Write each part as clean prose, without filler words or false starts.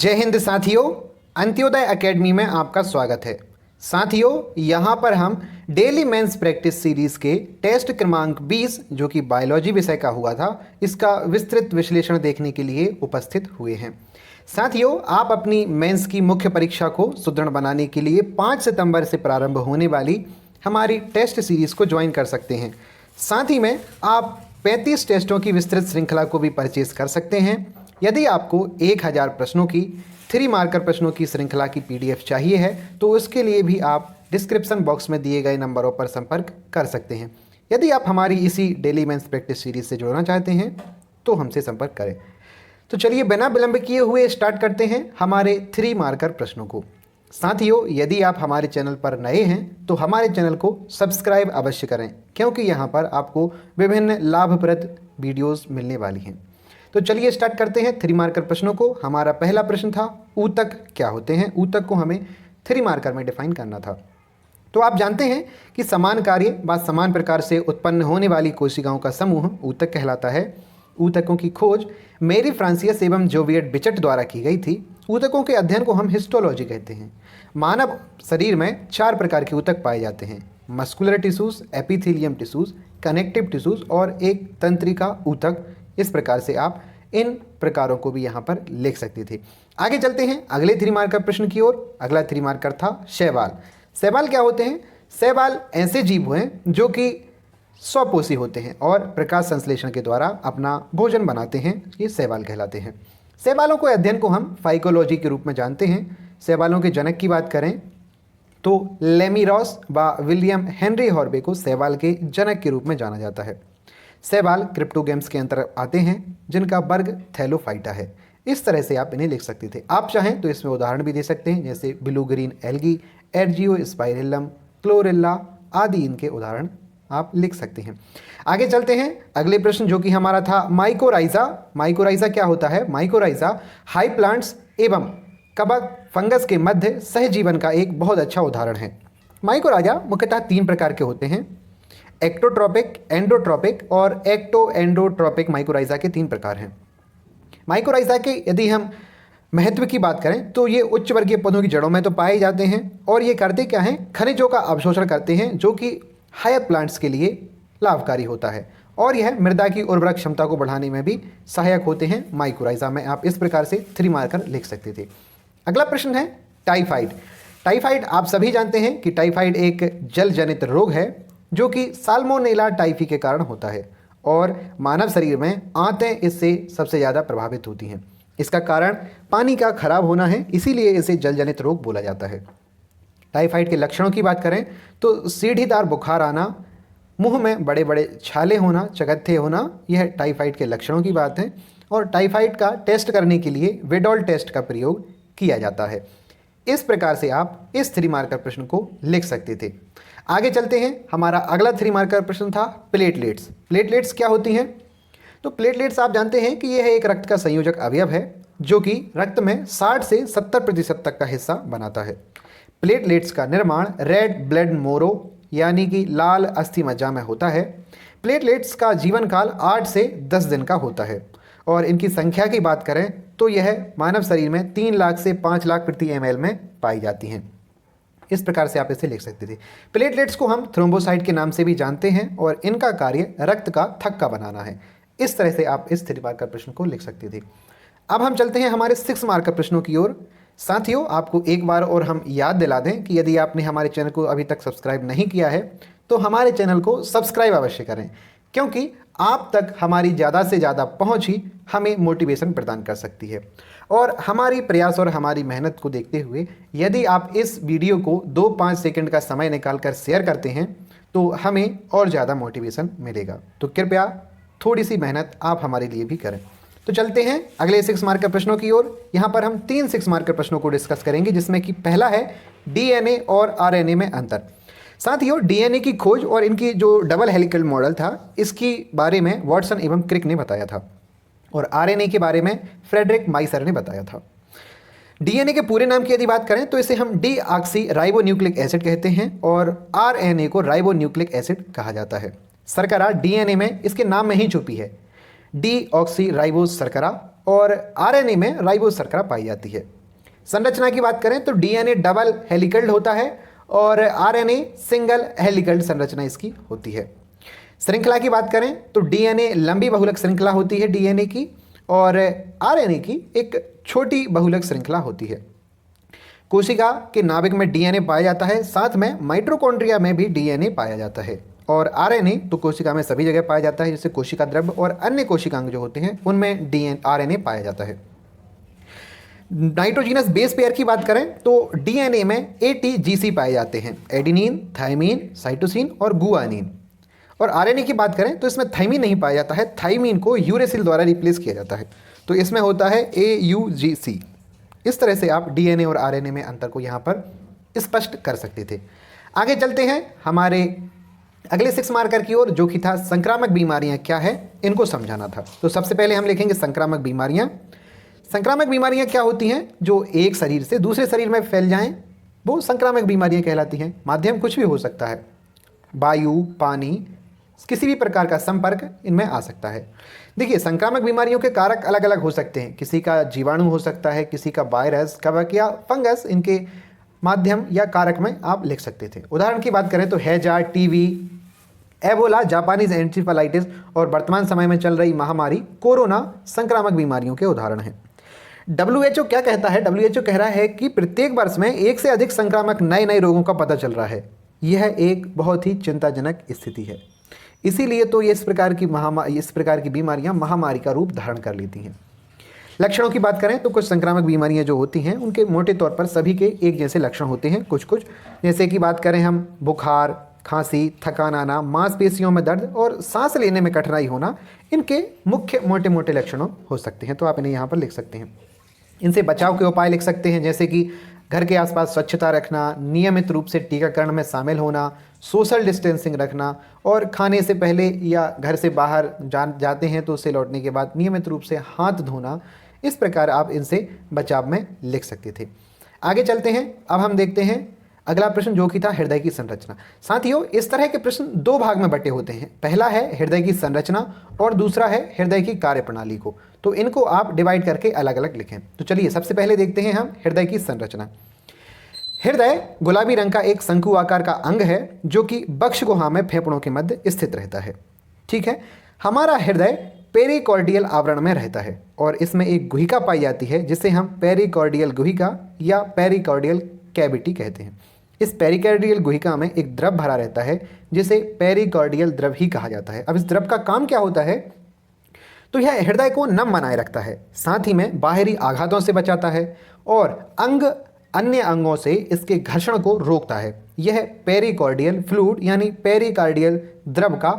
जय हिंद साथियों, अंत्योदय एकेडमी में आपका स्वागत है। साथियों, यहाँ पर हम डेली मेंस प्रैक्टिस सीरीज़ के टेस्ट क्रमांक 20 जो कि बायोलॉजी विषय का हुआ था, इसका विस्तृत विश्लेषण देखने के लिए उपस्थित हुए हैं। साथियों, आप अपनी मेंस की मुख्य परीक्षा को सुदृढ़ बनाने के लिए 5 सितंबर से प्रारंभ होने वाली हमारी टेस्ट सीरीज़ को ज्वाइन कर सकते हैं। साथ ही में आप 35 टेस्टों की विस्तृत श्रृंखला को भी परचेज कर सकते हैं। यदि आपको 1000 प्रश्नों की 3 मार्कर प्रश्नों की श्रृंखला की PDF चाहिए है तो उसके लिए भी आप डिस्क्रिप्शन बॉक्स में दिए गए नंबरों पर संपर्क कर सकते हैं। यदि आप हमारी इसी डेली मेंस प्रैक्टिस सीरीज से जुड़ना चाहते हैं तो हमसे संपर्क करें। तो चलिए बिना विलंब किए हुए स्टार्ट करते हैं हमारे 3 मार्कर प्रश्नों को। साथियों, यदि आप हमारे चैनल पर नए हैं तो हमारे चैनल को सब्सक्राइब अवश्य करें, क्योंकि यहाँ पर आपको विभिन्न लाभप्रद वीडियोस मिलने वाली हैं। तो चलिए स्टार्ट करते हैं 3 मार्कर प्रश्नों को। हमारा पहला प्रश्न था, ऊतक क्या होते हैं। ऊतक को हमें 3 मार्कर में डिफाइन करना था। तो आप जानते हैं कि समान कार्य व समान प्रकार से उत्पन्न होने वाली कोशिकाओं का समूह ऊतक कहलाता है। ऊतकों की खोज मेरी फ्रांसियस एवं जोवियट बिचट द्वारा की गई थी। ऊतकों के अध्ययन को हम हिस्टोलॉजी कहते हैं। मानव शरीर में 4 प्रकार के ऊतक पाए जाते हैं: muscular tissues, epithelium tissues, connective tissues और एक तंत्रिका ऊतक। इस प्रकार से आप इन प्रकारों को भी यहाँ पर लिख सकते थे। आगे चलते हैं अगले 3 मार्कर प्रश्न की ओर। अगला 3 मार्कर था शैवाल। शैवाल क्या होते हैं? शैवाल ऐसे जीव हैं जो कि स्वपोषी होते हैं और प्रकाश संश्लेषण के द्वारा अपना भोजन बनाते हैं। ये शैवाल कहलाते हैं। शैवालों के अध्ययन को हम फाइकोलॉजी के रूप में जानते हैं। शैवालों के जनक की बात करें तो लेमीरॉस व विलियम हेनरी हॉर्वे को शैवाल के जनक के रूप में जाना जाता है। शैवाल क्रिप्टोगेम्स के अंतर्गत आते हैं जिनका वर्ग थैलोफाइटा है। इस तरह से आप इन्हें लिख सकते थे। आप चाहें तो इसमें उदाहरण भी दे सकते हैं, जैसे ब्लू ग्रीन एल्गी, एर्जियोस्पाइरिलम, क्लोरेल्ला आदि इनके उदाहरण आप लिख सकते हैं। आगे चलते हैं अगले प्रश्न जो कि हमारा था माइकोराइजा। माइकोराइजा क्या होता है? माइकोराइजा हाई प्लांट्स एवं कवक फंगस के मध्य सहजीवन का एक बहुत अच्छा उदाहरण है। माइकोराइजा मुख्यतः 3 प्रकार के होते हैं: एक्टोट्रोपिक, एंडोट्रोपिक और एक्टो एंडोट्रोपिक। माइकोराइजा के 3 प्रकार हैं। माइकोराइजा के यदि हम महत्व की बात करें तो ये उच्च वर्गीय पौधों की जड़ों में तो पाए जाते हैं और ये करते क्या हैं? खनिजों का अवशोषण करते हैं, जो कि हायर प्लांट्स के लिए लाभकारी होता है और यह मृदा की उर्वरक क्षमता को बढ़ाने में भी सहायक होते हैं। माइकोराइजा में आप इस प्रकार से 3 मार्कर लिख सकते थे। अगला प्रश्न है टाइफाइड। टाइफाइड आप सभी जानते हैं कि टाइफाइड एक जल जनित रोग है जो कि साल्मोनेला टाइफी के कारण होता है और मानव शरीर में आंतें इससे सबसे ज़्यादा प्रभावित होती हैं। इसका कारण पानी का खराब होना है, इसीलिए इसे जल जनित रोग बोला जाता है। टाइफाइड के लक्षणों की बात करें तो सीढ़ीदार बुखार आना, मुंह में बड़े बड़े छाले होना, चकत्थे होना, यह टाइफाइड के लक्षणों की बात है। और टाइफाइड का टेस्ट करने के लिए विडॉल टेस्ट का प्रयोग किया जाता है। इस प्रकार से आप इस 3 मार्कर प्रश्न को लिख सकते थे। आगे चलते हैं। हमारा अगला 3 मार्कर प्रश्न था प्लेटलेट्स। प्लेटलेट्स क्या होती हैं? तो प्लेटलेट्स आप जानते हैं कि यह एक रक्त का संयोजक अवयव है जो कि रक्त में 60 से 70% तक का हिस्सा बनाता है। प्लेटलेट्स का निर्माण रेड ब्लड मोरो यानी कि लाल अस्थि मज्जा में होता है। प्लेटलेट्स का जीवन काल 8 से 10 दिन का होता है और इनकी संख्या की बात करें तो यह मानव शरीर में 3 लाख से 5 लाख प्रति ml में पाई जाती हैं। इस प्रकार से आप इसे लिख सकते थे। प्लेटलेट्स को हम थ्रोम्बोसाइट के नाम से भी जानते हैं और इनका कार्य रक्त का थक्का बनाना है। इस तरह से आप इस 3 मार्कर प्रश्न को लिख सकते थे। अब हम चलते हैं हमारे 6 मार्कर प्रश्नों की ओर। साथियों, आपको एक बार और हम याद दिला दें कि यदि आपने हमारे चैनल को अभी तक सब्सक्राइब नहीं किया है तो हमारे चैनल को सब्सक्राइब अवश्य करें, क्योंकि आप तक हमारी ज़्यादा से ज़्यादा पहुँच ही हमें मोटिवेशन प्रदान कर सकती है। और हमारी प्रयास और हमारी मेहनत को देखते हुए यदि आप इस वीडियो को 2-5 सेकंड का समय निकालकर शेयर करते हैं तो हमें और ज़्यादा मोटिवेशन मिलेगा। तो कृपया थोड़ी सी मेहनत आप हमारे लिए भी करें। तो चलते हैं अगले 6 मार्कर प्रश्नों की ओर। यहाँ पर हम 3 6 मार्कर प्रश्नों को डिस्कस करेंगे, जिसमें कि पहला है DNA और RNA में अंतर। साथियों, DNA की खोज और इनकी जो डबल हेलिकल मॉडल था, इसकी बारे में वॉटसन एवं क्रिक ने बताया था और RNA के बारे में फ्रेडरिक माइसर ने बताया था। DNA के पूरे नाम की यदि बात करें तो इसे हम डीऑक्सी राइबो न्यूक्लिक एसिड कहते हैं और RNA को राइबो न्यूक्लिक एसिड कहा जाता है। शर्करा DNA में इसके नाम में ही छुपी है, डीऑक्सी राइबोज शर्करा और आरएनए में राइबोज शर्करा पाई जाती है। संरचना की बात करें तो डीएनए डबल हेलिकल्ड होता है और आरएनए सिंगल हेलिकल्ड संरचना इसकी होती है। श्रृंखला की बात करें तो डीएनए लंबी बहुलक श्रृंखला होती है डीएनए की, और आरएनए की एक छोटी बहुलक श्रृंखला होती है। कोशिका के नाभिक में डीएनए पाया जाता है, साथ में माइटोकॉन्ड्रिया में भी डीएनए पाया जाता है। और आरएनए तो कोशिका में सभी जगह पाया जाता है, जैसे कोशिका द्रव्य और अन्य कोशिकांग जो होते हैं उनमें आरएनए पाया जाता है। नाइट्रोजीनस बेस पेयर की बात करें तो डीएनए में एटीजीसी पाए जाते हैं, एडेनिन, थायमीन, साइटोसिन और गुआनिन। और आरएनए की बात करें तो इसमें थायमीन नहीं पाया जाता है, थायमीन को यूरेसिल द्वारा रिप्लेस किया जाता है, तो इसमें होता है AUGC। इस तरह से आप डीएनए और आरएनए में अंतर को यहाँ पर स्पष्ट कर सकते थे। आगे चलते हैं हमारे अगले 6 मार्कर की ओर, जो कि था संक्रामक बीमारियाँ क्या है, इनको समझाना था। तो सबसे पहले हम लिखेंगे संक्रामक बीमारियाँ। संक्रामक बीमारियाँ क्या होती हैं? जो एक शरीर से दूसरे शरीर में फैल जाएं, वो संक्रामक बीमारियाँ कहलाती हैं। माध्यम कुछ भी हो सकता है, वायु, पानी, किसी भी प्रकार का संपर्क इनमें आ सकता है। देखिए, संक्रामक बीमारियों के कारक अलग अलग हो सकते हैं। किसी का जीवाणु हो सकता है, किसी का वायरस, कवक या फंगस, इनके माध्यम या कारक में आप लिख सकते थे। उदाहरण की बात करें तो हैजा, टीबी, एबोला, जापानीज एन्सेफेलाइटिस और वर्तमान समय में चल रही महामारी कोरोना संक्रामक बीमारियों के उदाहरण हैं। WHO क्या कहता है? WHO कह रहा है कि प्रत्येक वर्ष में 1 से अधिक संक्रामक नए रोगों का पता चल रहा है। यह एक बहुत ही चिंताजनक स्थिति है। इसीलिए तो ये इस प्रकार की बीमारियां महामारी का रूप धारण कर लेती हैं। लक्षणों की बात करें तो कुछ संक्रामक बीमारियां जो होती हैं उनके मोटे तौर पर सभी के एक जैसे लक्षण होते हैं। कुछ जैसे कि बात करें हम, बुखार, खांसी, थकान आना, मांसपेशियों में दर्द और सांस लेने में कठिनाई होना, इनके मुख्य मोटे लक्षणों हो सकते हैं। तो आप इन्हें यहाँ पर लिख सकते हैं। इनसे बचाव के उपाय लिख सकते हैं, जैसे कि घर के आसपास स्वच्छता रखना, नियमित रूप से टीकाकरण में शामिल होना, सोशल डिस्टेंसिंग रखना और खाने से पहले या घर से बाहर जाते हैं तो उससे लौटने के बाद नियमित रूप से हाथ धोना। इस प्रकार आप इनसे बचाव में लिख सकते थे। आगे चलते हैं। अब हम देखते हैं अगला प्रश्न, जो कि था हृदय की संरचना। साथियों, इस तरह के प्रश्न 2 भाग में बटे होते हैं। पहला है हृदय की संरचना और दूसरा है हृदय की कार्यप्रणाली को। तो इनको आप डिवाइड करके अलग अलग लिखें। तो चलिए सबसे पहले देखते हैं हम हृदय की संरचना। हृदय गुलाबी रंग का एक शंकु आकार का अंग है, जो कि बक्षगुहा में फेफड़ों के मध्य स्थित रहता है। ठीक है, हमारा हृदय पेरिकार्डियल आवरण में रहता है और इसमें एक गुहिका पाई जाती है, जिसे हम पेरिकार्डियल गुहिका या पेरिकार्डियल कैविटी कहते हैं। इस पेरिकार्डियल गुहिका में एक द्रव भरा रहता है, जिसे पेरिकार्डियल द्रव ही कहा जाता है। अब इस द्रव का काम क्या होता है? तो यह हृदय को नम बनाए रखता है, साथ ही में बाहरी आघातों से बचाता है और अन्य अंगों से इसके घर्षण को रोकता है। यह पेरिकार्डियल फ्लूइड यानी पेरिकार्डियल द्रव का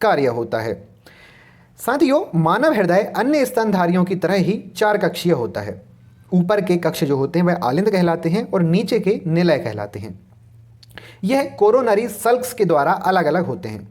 कार्य होता है। साथियों, मानव हृदय अन्य स्तनधारियों की तरह ही 4 कक्षीय होता है। ऊपर के कक्ष जो होते हैं वह आलिंद कहलाते हैं और नीचे के निलय कहलाते हैं। यह कोरोनरी सल्क्स के द्वारा अलग अलग होते हैं।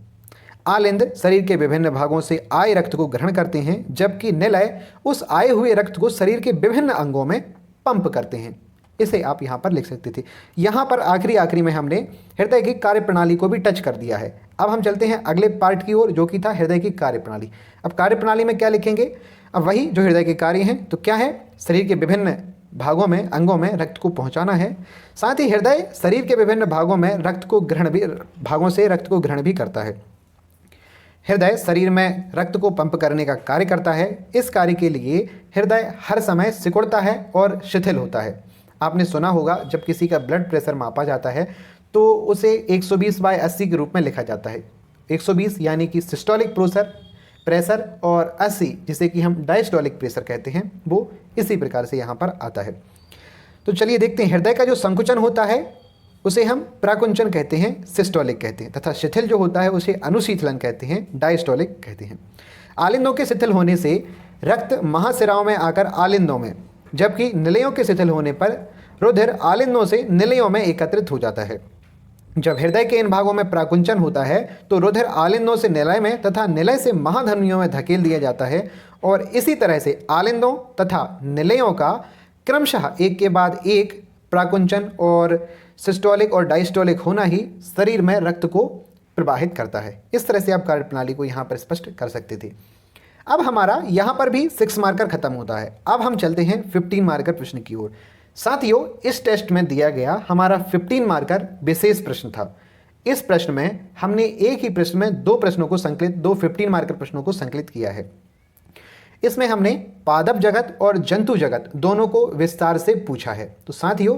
आलिंद शरीर के विभिन्न भागों से आए रक्त को ग्रहण करते हैं, जबकि निलय उस आए हुए रक्त को शरीर के विभिन्न अंगों में पंप करते हैं। इसे आप यहाँ पर लिख सकते थे। यहाँ पर आखिरी में हमने हृदय की कार्यप्रणाली को भी टच कर दिया है। अब हम चलते हैं अगले पार्ट की ओर, जो कि था हृदय की कार्यप्रणाली। अब कार्यप्रणाली में क्या लिखेंगे? अब वही जो हृदय के कार्य हैं। तो क्या है? शरीर के विभिन्न भागों में, अंगों में रक्त को पहुँचाना है। साथ ही हृदय शरीर के विभिन्न भागों से रक्त को ग्रहण भी करता है। हृदय शरीर में रक्त को पंप करने का कार्य करता है। इस कार्य के लिए हृदय हर समय सिकुड़ता है और शिथिल होता है। आपने सुना होगा, जब किसी का ब्लड प्रेशर मापा जाता है तो उसे 120/80 के रूप में लिखा जाता है। 120 यानी कि सिस्टोलिक प्रेशर और 80 जिसे कि हम डायस्टोलिक प्रेशर कहते हैं, वो इसी प्रकार से यहाँ पर आता है। तो चलिए देखते हैं। हृदय का जो संकुचन होता है उसे हम प्राकुंचन कहते हैं, सिस्टोलिक कहते हैं, तथा शिथिल जो होता है उसे अनुशीतलन कहते हैं, डायस्टोलिक कहते हैं। आलिंदों के शिथिल होने से रक्त महाशिराओं में आकर आलिंदों में, जबकि निलयों के शिथिल होने पर रुधिर आलिंदों से निलयों में एकत्रित हो जाता है। जब हृदय के इन भागों में प्राकुंचन होता है तो रुधिर आलिंदों से निलय में तथा निलय से महाधमनियों में धकेल दिया जाता है और इसी तरह से आलिंदों तथा निलयों का क्रमशः एक के बाद एक प्राकुंचन और सिस्टोलिक और डायस्टोलिक होना ही शरीर में रक्त को प्रवाहित करता है। इस तरह से आप कार्यप्रणाली को यहाँ पर स्पष्ट कर सकते थे। अब हमारा यहाँ पर भी 6 मार्कर खत्म होता है। अब हम चलते हैं 15 मार्कर प्रश्न की ओर। साथियों, इस टेस्ट में दिया गया हमारा 15 मार्कर विशेष प्रश्न था। इस प्रश्न में हमने एक ही प्रश्न में दो 15 मार्कर प्रश्नों को संकलित किया है। इसमें हमने पादप जगत और जंतु जगत दोनों को विस्तार से पूछा है। तो साथियों,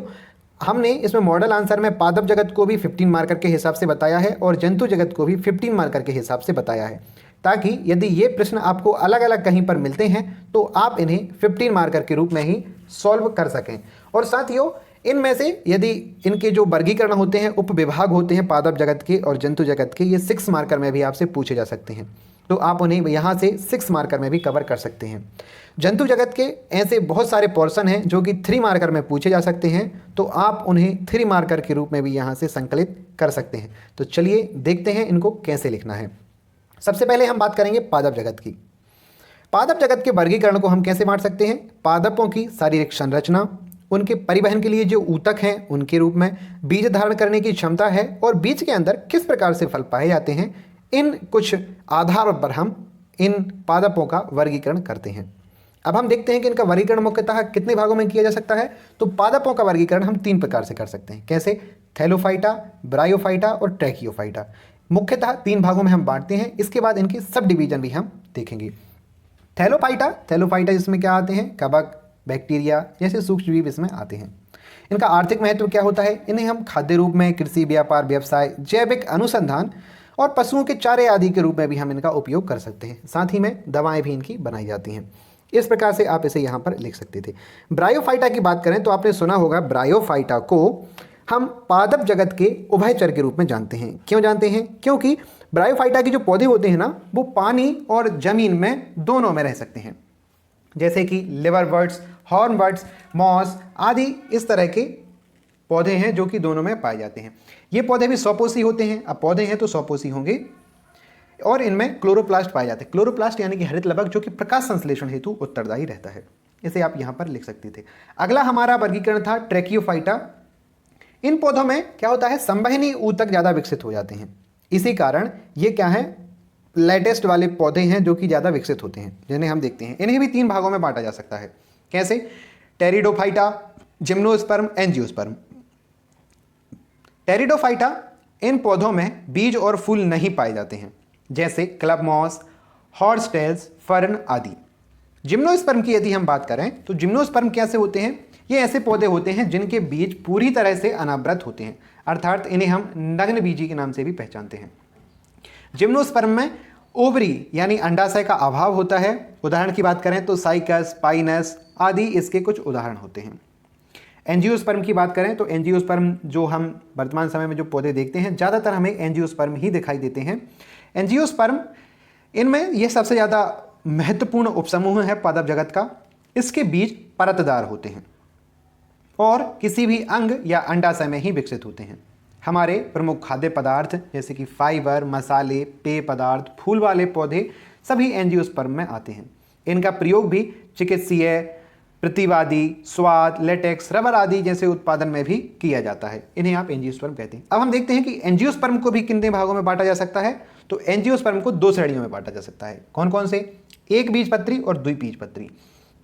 हमने इसमें मॉडल आंसर में पादप जगत को भी 15 मार्कर के हिसाब से बताया है और जंतु जगत को भी 15 मार्कर के हिसाब से बताया है, ताकि यदि ये प्रश्न आपको अलग अलग कहीं पर मिलते हैं तो आप इन्हें 15 मार्कर के रूप में ही सॉल्व कर सकें। और साथियों, इनमें से यदि इनके जो वर्गीकरण होते हैं, उप विभाग होते हैं पादप जगत के और जंतु जगत के, ये 6 मार्कर में भी आपसे पूछे जा सकते हैं। तो आप उन्हें यहाँ से 6 मार्कर में भी कवर कर सकते हैं। जंतु जगत के ऐसे बहुत सारे पोर्शन हैं जो कि 3 मार्कर में पूछे जा सकते हैं, तो आप उन्हें 3 मार्कर के रूप में भी यहाँ से संकलित कर सकते हैं। तो चलिए देखते हैं इनको कैसे लिखना है। सबसे पहले हम बात करेंगे पादप जगत की। पादप जगत के वर्गीकरण को हम कैसे बांट सकते हैं? पादपों की शारीरिक संरचना, उनके परिवहन के लिए जो ऊतक हैं उनके रूप में, बीज धारण करने की क्षमता है और बीज के अंदर किस प्रकार से फल पाए जाते हैं, इन कुछ आधार पर हम इन पादपों का वर्गीकरण करते हैं। अब हम देखते हैं कि इनका वर्गीकरण मुख्यतः कितने भागों में किया जा सकता है। तो पादपों का वर्गीकरण हम 3 प्रकार से कर सकते हैं। कैसे? थैलोफाइटा, ब्रायोफाइटा और ट्रैकियोफाइटा। मुख्यतः 3 भागों में हम बांटते हैं। इसके बाद इनके सब डिवीजन भी हम देखेंगे। थैलोफाइटा इसमें क्या आते हैं? कवक, बैक्टीरिया जैसे सूक्ष्म जीव इसमें आते हैं। इनका आर्थिक महत्व क्या होता है? इन्हें हम खाद्य रूप में, कृषि, व्यापार, व्यवसाय, जैविक अनुसंधान और पशुओं के चारे आदि के रूप में भी हम इनका उपयोग कर सकते हैं। साथ ही में दवाएं भी इनकी बनाई जाती हैं। इस प्रकार से आप इसे यहाँ पर लिख सकते थे। ब्रायोफाइटा की बात करें तो आपने सुना होगा, ब्रायोफाइटा को हम पादप जगत के उभयचर के रूप में जानते हैं। क्यों जानते हैं? क्योंकि ब्रायोफाइटा के जो पौधे होते हैं ना, वो पानी और जमीन में दोनों में रह सकते हैं। जैसे कि लिवरवर्ट्स, हॉर्नवर्ट्स, मॉस आदि इस तरह के पौधे हैं जो कि दोनों में पाए जाते हैं। ये पौधे भी स्वपोषी होते हैं। अब पौधे हैं तो स्वपोषी होंगे और इनमें क्लोरोप्लास्ट पाए जाते हैं। क्लोरोप्लास्ट यानी कि हरित लवक, जो कि प्रकाश संश्लेषण हेतु उत्तरदायी रहता है। इसे आप यहाँ पर लिख सकते थे। अगला हमारा वर्गीकरण था ट्रैकियोफाइटा। इन पौधों में क्या होता है? संवहनी ऊतक ज़्यादा विकसित हो जाते हैं। इसी कारण ये क्या है? लेटेस्ट वाले पौधे हैं जो कि ज़्यादा विकसित होते हैं, जिन्हें हम देखते हैं। इन्हें भी 3 भागों में बांटा जा सकता है। कैसे? Pteridophyta, gymnosperm, angiosperm. टेरिडोफाइटा, इन पौधों में बीज और फूल नहीं पाए जाते हैं, जैसे क्लब मॉस, हॉर्सटेल्स, फर्न आदि। जिम्नोस्पर्म की यदि हम बात करें तो जिम्नोस्पर्म कैसे होते हैं? ये ऐसे पौधे होते हैं जिनके बीज पूरी तरह से अनावृत होते हैं, अर्थात इन्हें हम नग्न बीजी के नाम से भी पहचानते हैं। जिम्नोस्पर्म में ओवरी यानी अंडाशय का अभाव होता है। उदाहरण की बात करें तो साइकस, पाइनस आदि इसके कुछ उदाहरण होते हैं। एंजियोस्पर्म की बात करें तो एंजियोस्पर्म जो हम वर्तमान समय में जो पौधे देखते हैं, ज़्यादातर हमें एंजियोस्पर्म ही दिखाई देते हैं। एंजियोस्पर्म, इनमें यह सबसे ज़्यादा महत्वपूर्ण उपसमूह है पादप जगत का। इसके बीज परतदार होते हैं और किसी भी अंग या अंडाशय में ही विकसित होते हैं। हमारे प्रमुख खाद्य पदार्थ जैसे कि फाइबर, मसाले, पेय पदार्थ, फूल वाले पौधे सभी एंजियोस्पर्म में आते हैं। इनका प्रयोग भी चिकित्सीय, प्रतिवादी, स्वाद, लेटेक्स, रबर आदि जैसे उत्पादन में भी किया जाता है। इन्हें आप एंजियोस्पर्म कहते हैं। अब हम देखते हैं कि एंजियोस्पर्म को भी कितने भागों में बांटा जा सकता है। तो एंजियोस्पर्म को 2 श्रेणियों में बांटा जा सकता है। कौन कौन से? एक बीजपत्री और द्विबीजपत्री।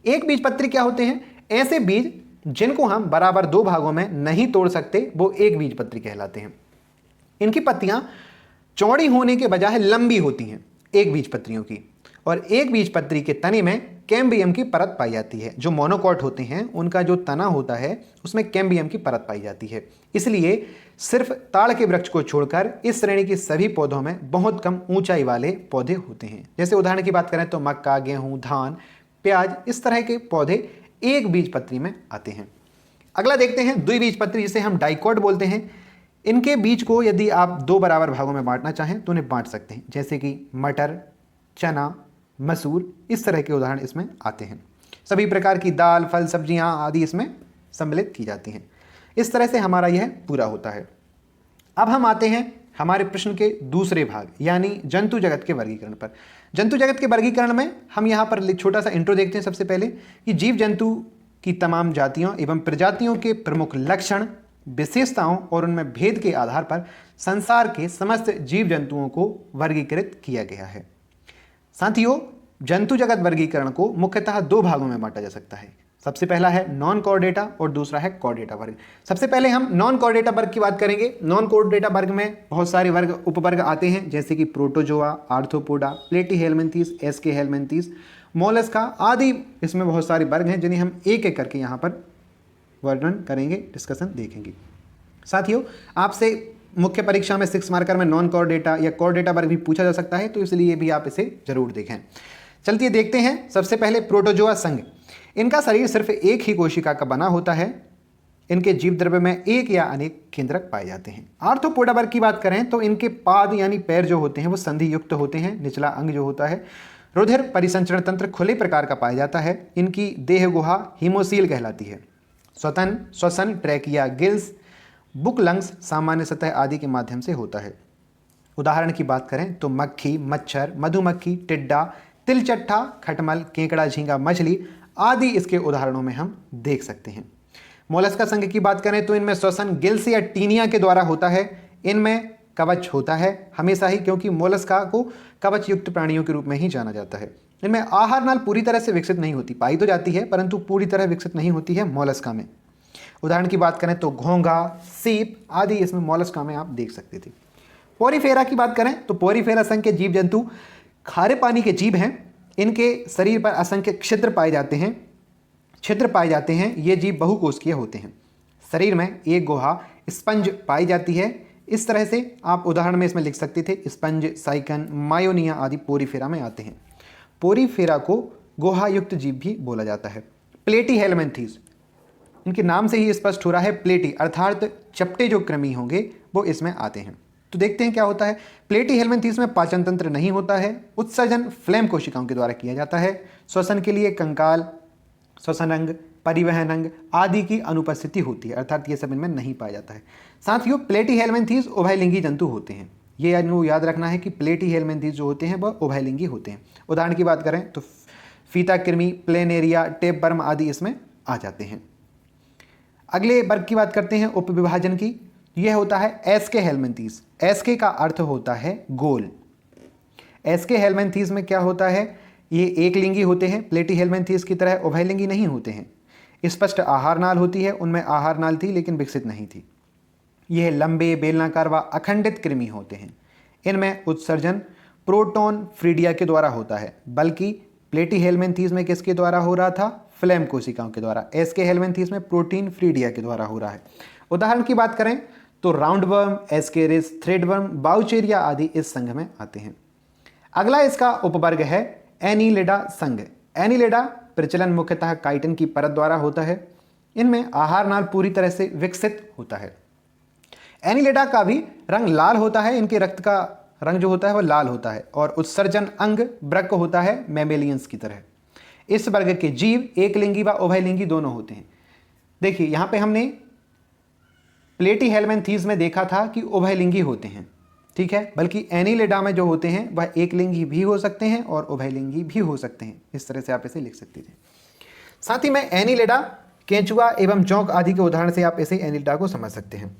एक बीजपत्री क्या होते हैं? ऐसे बीज जिनको हम बराबर 2 भागों में नहीं तोड़ सकते, वो एक बीजपत्री कहलाते हैं। इनकी पत्तियां चौड़ी होने के बजाय लंबी होती हैं एक बीजपत्रियों की, और एक बीजपत्री के तने में कैम्बियम की परत पाई जाती है। जो मोनोकॉट होते हैं उनका जो तना होता है उसमें कैम्बियम की परत पाई जाती है। इसलिए सिर्फ ताड़ के वृक्ष को छोड़कर इस श्रेणी के सभी पौधों में बहुत कम ऊंचाई वाले पौधे होते हैं। जैसे उदाहरण की बात करें तो मक्का, गेहूं, धान, प्याज, इस तरह के पौधे एक बीजपत्री में आते हैं। अगला देखते हैं द्विबीजपत्री, जिसे हम डाइकॉट बोलते हैं। इनके बीज को यदि आप 2 बराबर भागों में बांटना चाहें तो उन्हें बांट सकते हैं, जैसे कि मटर, चना, मसूर, इस तरह के उदाहरण इसमें आते हैं। सभी प्रकार की दाल, फल, सब्जियां आदि इसमें सम्मिलित की जाती हैं। इस तरह से हमारा यह पूरा होता है। अब हम आते हैं हमारे प्रश्न के दूसरे भाग यानी जंतु जगत के वर्गीकरण पर। जंतु जगत के वर्गीकरण में हम यहाँ पर छोटा सा इंट्रो देखते हैं। सबसे पहले कि जीव जंतु की तमाम जातियों एवं प्रजातियों के प्रमुख लक्षण, विशेषताओं और उनमें भेद के आधार पर संसार के समस्त जीव जंतुओं को वर्गीकृत किया गया है। साथियों, जंतु जगत वर्गीकरण को मुख्यतः दो भागों में बांटा जा सकता है। सबसे पहला है नॉन कॉर्डेटा और दूसरा है कॉर्डेटा वर्ग। सबसे पहले हम नॉन कॉर्डेटा वर्ग की बात करेंगे। नॉन कॉर्डेटा वर्ग में बहुत सारे वर्ग उपवर्ग आते हैं, जैसे कि प्रोटोजोआ, आर्थ्रोपोडा, प्लेटीहेल्मिन्थीस, एस्केहेल्मिन्थीस, मोलस्का आदि। इसमें बहुत सारे वर्ग हैं जिन्हें हम एक एक करके यहाँ पर वर्णन करेंगे, डिस्कशन देखेंगे। साथियों, आपसे मुख्य परीक्षा में 6 मार्कर में नॉन कॉर्डेटा या कॉर्डेटा वर्ग भी पूछा जा सकता है, तो इसलिए भी आप इसे जरूर देखें। चलिए देखते हैं। सबसे पहले प्रोटोजोआ संघ। इनका शरीर सिर्फ एक ही कोशिका का बना होता है। इनके जीव द्रव्य में एक या अनेक केंद्रक पाए जाते हैं। आर्थ्रोपोडा वर्ग की बात करें तो इनके पाद यानी पैर जो होते हैं वो संधि युक्त होते हैं। निचला अंग जो होता है रुधिर परिसंचरण तंत्र खुले प्रकार का पाया जाता है। इनकी देह गुहा हीमोसील कहलाती है। स्वतन, श्वसन, ट्रैकिया, गिल्स, बुक, लंग्स सामान्य सतह आदि के माध्यम से होता है। उदाहरण की बात करें तो मक्खी, मच्छर, मधुमक्खी, टिड्डा, तिलचट्टा, खटमल, केकड़ा, झींगा, मछली आदि इसके उदाहरणों में हम देख सकते हैं। मोलस्का संघ की बात करें तो इनमें श्वसन गिल्स या टीनिया के द्वारा होता है। इनमें कवच होता है हमेशा ही, क्योंकि मोलस्का को कवच युक्त प्राणियों के रूप में ही जाना जाता है। इनमें आहार नाल पूरी तरह से विकसित नहीं होती, पाई तो जाती है परंतु पूरी तरह विकसित नहीं होती है मोलस्का में। उदाहरण की बात करें तो घोंघा, सीप आदि इसमें मोलस्का में आप देख सकते थे। पोरीफेरा की बात करें तो पोरीफेरा संघ के जीव जंतु खारे पानी के जीव हैं। इनके शरीर पर असंख्य छिद्र पाए जाते हैं। ये जीव बहुकोशिकीय होते हैं। शरीर में एक गुहा स्पंज पाई जाती है। इस तरह से आप उदाहरण में इसमें लिख सकते थे स्पंज, साइकन, मायोनिया आदि पोरीफेरा में आते हैं। पोरीफेरा को गुहा युक्त जीव भी बोला जाता है। प्लेटीहेल्मिन्थीस, इनके नाम से ही स्पष्ट हो रहा है, प्लेटी अर्थात चपटे जो कृमि होंगे वो इसमें आते हैं। तो देखते हैं क्या होता है। प्लेटीहेल्मिन्थीस में पाचन तंत्र नहीं होता है। उत्सर्जन फ्लेम कोशिकाओं के द्वारा किया जाता है। श्वसन के लिए कंकाल, श्वसन अंग, परिवहन अंग आदि की अनुपस्थिति होती है, अर्थात ये सब इनमें नहीं पाया जाता है। साथियों, प्लेटीहेल्मिन्थीस उभयलिंगी जंतु होते हैं। ये याद रखना है कि प्लेटीहेल्मिन्थीस जो होते हैं वह उभयलिंगी होते हैं। उदाहरण की बात करें तो फीता कृमि, प्लेनेरिया, टेपवर्म आदि इसमें आ जाते हैं। अगले वर्ग की बात करते हैं उपविभाजन की। यह होता है एस्केहेल्मिन्थीस। एस्के का अर्थ होता है गोल। एस्केहेल्मिन्थीस में क्या होता है, ये एक लिंगी होते हैं। प्लेटीहेल्मिन्थीस की तरह उभयलिंगी नहीं होते हैं। स्पष्ट आहार नाल होती है, उनमें आहार नाल थी लेकिन विकसित नहीं थी। यह लंबे, बेलनाकार व अखंडित कृमि होते हैं। इनमें उत्सर्जन प्रोटोन फ्रीडिया के द्वारा होता है, बल्कि प्लेटीहेल्मिन्थीस में किसके द्वारा हो रहा था, फ्लेम कोशिकाओं के द्वारा। एस्केहेल्मिन्थीस में प्रोटीन फ्रीडिया के द्वारा हो रहा है। उदाहरण की बात करें तो राउंडवर्म, एस्केरिस, थ्रेडवर्म, बाउचेरिया आदि इस संघ में आते हैं। अगला इसका उपवर्ग है एनीलिडा संघ। एनीलिडा प्रचलन मुख्यतः काइटिन की परत द्वारा होता है। इनमें आहार नाल पूरी तरह से विकसित होता है। एनीलिडा का भी रंग लाल होता है। इनके रक्त का रंग जो होता है वह लाल होता है और उत्सर्जन अंग वृक्क होता है मैमेलियंस की तरह। इस वर्ग के जीव एक लिंगी व उभयलिंगी दोनों होते हैं। देखिए यहाँ पे हमने प्लेटीहेल्मिन्थीस में देखा था कि उभयलिंगी होते हैं, ठीक है, बल्कि एनीलिडा में जो होते हैं वह एक लिंगी भी हो सकते हैं और उभयलिंगी भी हो सकते हैं। इस तरह से आप इसे लिख सकते थे। साथ ही में एनीलिडा, केंचुआ एवं जोंक आदि के उदाहरण से आप इसे एनीलिडा को समझ सकते हैं।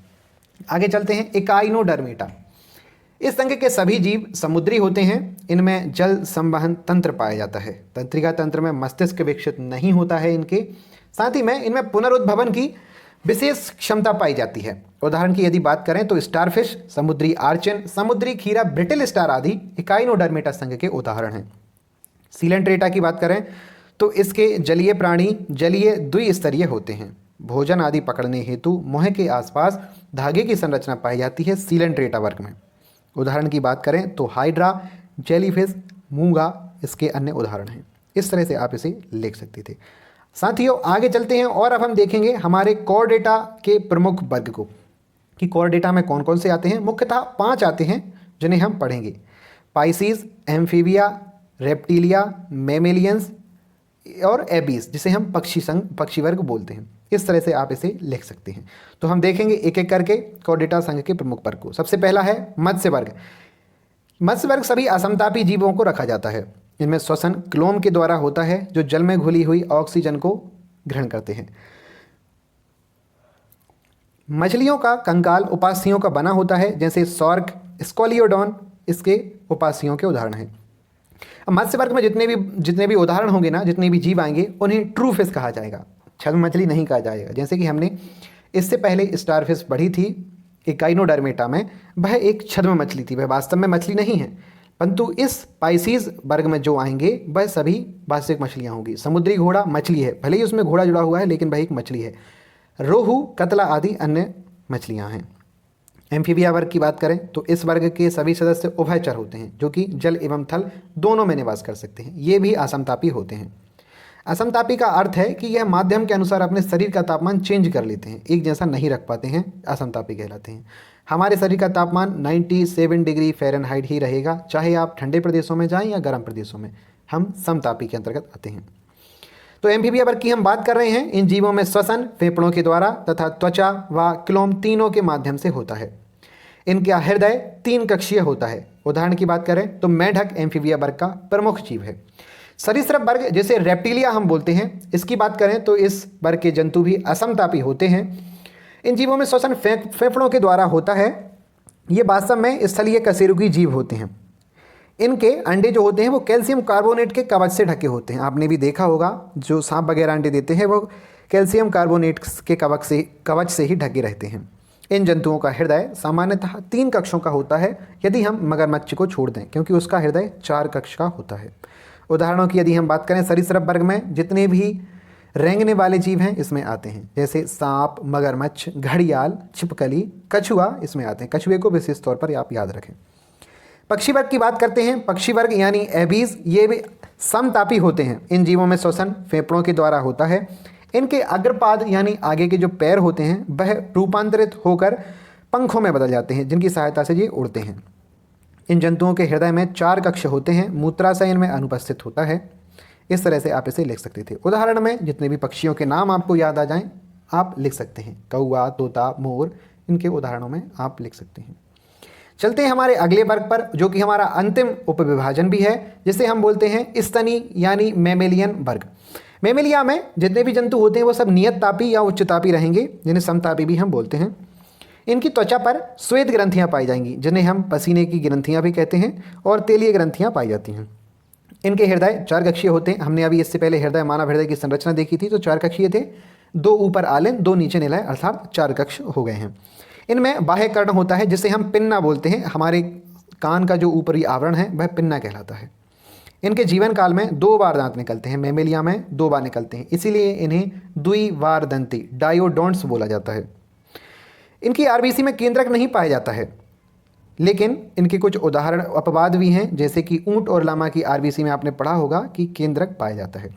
आगे चलते हैं इकाइनोडर्मेटा। इस संघ के सभी जीव समुद्री होते हैं। इनमें जल संवहन तंत्र पाया जाता है। तंत्रिका तंत्र में मस्तिष्क विकसित नहीं होता है इनके। साथ ही में इनमें पुनरुद्भवन की विशेष क्षमता पाई जाती है। उदाहरण की यदि बात करें तो स्टारफिश, समुद्री आर्चिन, समुद्री खीरा, ब्रिटिल स्टार आदि इकाइनोडर्मेटा संघ के उदाहरण हैं। सीलेंट्रेटा की बात करें तो इसके जलीय प्राणी जलीय द्विस्तरीय होते हैं। भोजन आदि पकड़ने हेतु मुंह के आसपास धागे की संरचना पाई जाती है सीलेंट्रेटा वर्ग में। उदाहरण की बात करें तो हाइड्रा, जेलीफिश, मूंगा इसके अन्य उदाहरण हैं। इस तरह से आप इसे लिख सकते थे। साथियों, आगे चलते हैं और अब हम देखेंगे हमारे कॉर्डेटा के प्रमुख वर्ग को कि कॉर्डेटा में कौन कौन से आते हैं। मुख्यतः 5 आते हैं जिन्हें हम पढ़ेंगे। पाइसीज, एम्फीबिया, रेप्टिलिया, मेमेलियंस और एबीज, जिसे हम पक्षी वर्ग बोलते हैं। इस तरह से आप इसे लिख सकते हैं। तो हम देखेंगे एक एक करके कॉर्डेटा संघ के प्रमुख वर्ग को। सबसे पहला है मत्स्य वर्ग। मत्स्य वर्ग सभी असमतापी जीवों को रखा जाता है। इनमें श्वसन क्लोम के द्वारा होता है जो जल में घुली हुई ऑक्सीजन को ग्रहण करते हैं। मछलियों का कंकाल उपास्थियों का बना होता है, जैसे सॉर्क, स्कोलियोडॉन इसके उपास्थियों के उदाहरण हैं। अब मत्स्य वर्ग में जितने भी उदाहरण होंगे ना, जितने भी जीव आएंगे, उन्हें ट्रू फिश कहा जाएगा, छद्म मछली नहीं कहा जाएगा। जैसे कि हमने इससे पहले स्टार फिश पढ़ी थी इकाइनोडर्मेटा में, वह एक छद्म मछली थी, वह वास्तव में मछली नहीं है, परंतु इस पाइसीज वर्ग में जो आएंगे वह सभी वास्तविक मछलियाँ होंगी। समुद्री घोड़ा मछली है, भले ही उसमें घोड़ा जुड़ा हुआ है, लेकिन वह एक मछली है। रोहू, कतला आदि अन्य मछलियाँ हैं। एम्फीबिया वर्ग की बात करें तो इस वर्ग के सभी सदस्य उभयचर होते हैं, जो कि जल एवं थल दोनों में निवास कर सकते हैं। ये भी असमतापी होते हैं। असमतापी का अर्थ है कि यह माध्यम के अनुसार अपने शरीर का तापमान चेंज कर लेते हैं, एक जैसा नहीं रख पाते हैं, असमतापी कहलाते हैं। हमारे शरीर का तापमान 97 डिग्री फ़ारेनहाइट ही रहेगा, चाहे आप ठंडे प्रदेशों में जाएं या गर्म प्रदेशों में, हम समतापी के अंतर्गत आते हैं। तो एम्फीबिया वर्ग की हम बात कर रहे हैं। इन जीवों में श्वसन फेफड़ों के द्वारा तथा त्वचा व क्लोम तीनों के माध्यम से होता है। इनका हृदय 3 कक्षीय होता है। उदाहरण की बात करें तो मेढक एम्फीबिया वर्ग का प्रमुख जीव है। सरीसृप वर्ग, जिसे रेप्टिलिया हम बोलते हैं, इसकी बात करें तो इस वर्ग के जंतु भी असमतापी होते हैं। इन जीवों में श्वसन फेफड़ों के द्वारा होता है। ये वास्तव में स्थलीय कशेरुकी जीव होते हैं। इनके अंडे जो होते हैं वो कैल्शियम कार्बोनेट के कवच से ढके होते हैं। आपने भी देखा होगा, जो सांप वगैरह अंडे देते हैं वो कैल्शियम कार्बोनेट के कवच से ही ढके रहते हैं। इन जंतुओं का हृदय सामान्यतः 3 कक्षों का होता है, यदि हम मगरमच्छ को छोड़ दें, क्योंकि उसका हृदय 4 कक्ष का होता है। उदाहरणों की यदि हम बात करें, सरीसृप वर्ग में जितने भी रेंगने वाले जीव हैं इसमें आते हैं, जैसे सांप, मगरमच्छ, घड़ियाल, छिपकली, कछुआ इसमें आते हैं। कछुए को विशेष तौर पर आप याद रखें। पक्षी वर्ग की बात करते हैं। पक्षी वर्ग यानी एबीज, ये भी समतापी होते हैं। इन जीवों में श्वसन फेफड़ों के द्वारा होता है। इनके अग्रपाद यानी आगे के जो पैर होते हैं वह रूपांतरित होकर पंखों में बदल जाते हैं, जिनकी सहायता से ये उड़ते हैं। इन जंतुओं के हृदय में 4 कक्ष होते हैं। मूत्राशय इनमें अनुपस्थित होता है। इस तरह से आप इसे लिख सकते थे। उदाहरण में जितने भी पक्षियों के नाम आपको याद आ जाएं आप लिख सकते हैं। कौआ, तोता, मोर, इनके उदाहरणों में आप लिख सकते हैं। चलते हैं हमारे अगले वर्ग पर, जो कि हमारा अंतिम उपविभाजन भी है, जिसे हम बोलते हैं स्तनी यानी मैमेलियन वर्ग। मैमेलिया में जितने भी जंतु होते हैं वो सब नियत तापी या उच्च तापी रहेंगे, जिन्हें समतापी भी हम बोलते हैं। इनकी त्वचा पर श्वेत ग्रंथियां पाई जाएंगी, जिन्हें हम पसीने की ग्रंथियां भी कहते हैं, और तेलीय ग्रंथियां पाई जाती हैं। इनके हृदय 4 कक्षीय होते हैं। हमने अभी इससे पहले मानव हृदय की संरचना देखी थी, तो 4 कक्षीय थे। 2 ऊपर आलिन, 2 नीचे निलय, अर्थात 4 कक्ष हो गए हैं। इनमें बाह्य कर्ण होता है, जिसे हम पिन्ना बोलते हैं। हमारे कान का जो ऊपरी आवरण है वह पिन्ना कहलाता है। इनके जीवन काल में 2 बार दांत निकलते हैं। मैमेलिया में 2 बार निकलते हैं, इसीलिए इन्हें द्विवारदंती डायोडोंट्स बोला जाता है। इनकी आरबीसी में केंद्रक नहीं पाया जाता है, लेकिन इनके कुछ उदाहरण अपवाद भी हैं, जैसे कि ऊंट और लामा की आरबीसी में आपने पढ़ा होगा कि केंद्रक पाया जाता है।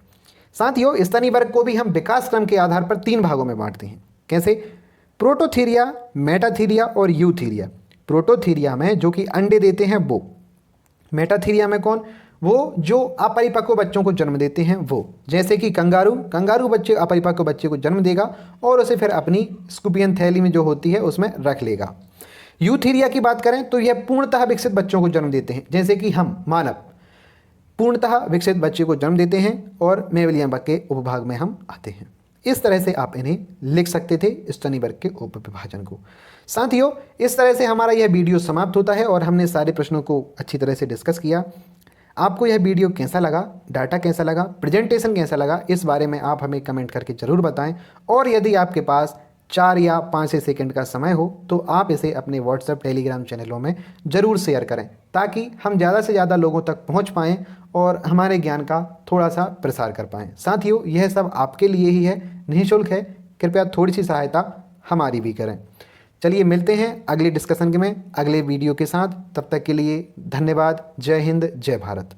साथियों, स्तनी वर्ग को भी हम विकास क्रम के आधार पर 3 भागों में बांटते हैं। कैसे? प्रोटोथीरिया, मेटाथीरिया और यूथीरिया। प्रोटोथीरिया में जो कि अंडे देते हैं वो। मेटाथीरिया में कौन? वो जो अपरिपक्व बच्चों को जन्म देते हैं वो, जैसे कि कंगारू बच्चे अपरिपक्व बच्चे को जन्म देगा और उसे फिर अपनी स्कूपियन थैली में जो होती है उसमें रख लेगा। यूथीरिया की बात करें तो यह पूर्णतः विकसित बच्चों को जन्म देते हैं, जैसे कि हम मानव पूर्णतः विकसित बच्चे को जन्म देते हैं और मैमेलियन वर्ग के उपभाग में हम आते हैं। इस तरह से आप इन्हें लिख सकते थे, स्तनी वर्ग के उपविभाजन को। साथियों, इस तरह से हमारा यह वीडियो समाप्त होता है और हमने सारे प्रश्नों को अच्छी तरह से डिस्कस किया। आपको यह वीडियो कैसा लगा, डाटा कैसा लगा, प्रेजेंटेशन कैसा लगा, इस बारे में आप हमें कमेंट करके ज़रूर बताएं। और यदि आपके पास 4 या 5 सेकंड का समय हो तो आप इसे अपने व्हाट्सएप, टेलीग्राम चैनलों में ज़रूर शेयर करें, ताकि हम ज़्यादा से ज़्यादा लोगों तक पहुंच पाएं और हमारे ज्ञान का थोड़ा सा प्रसार कर पाएं। साथियों, यह सब आपके लिए ही है, निःशुल्क है। कृपया थोड़ी सी सहायता हमारी भी करें। चलिए मिलते हैं अगले डिस्कशन में, अगले वीडियो के साथ। तब तक के लिए धन्यवाद। जय हिंद, जय भारत।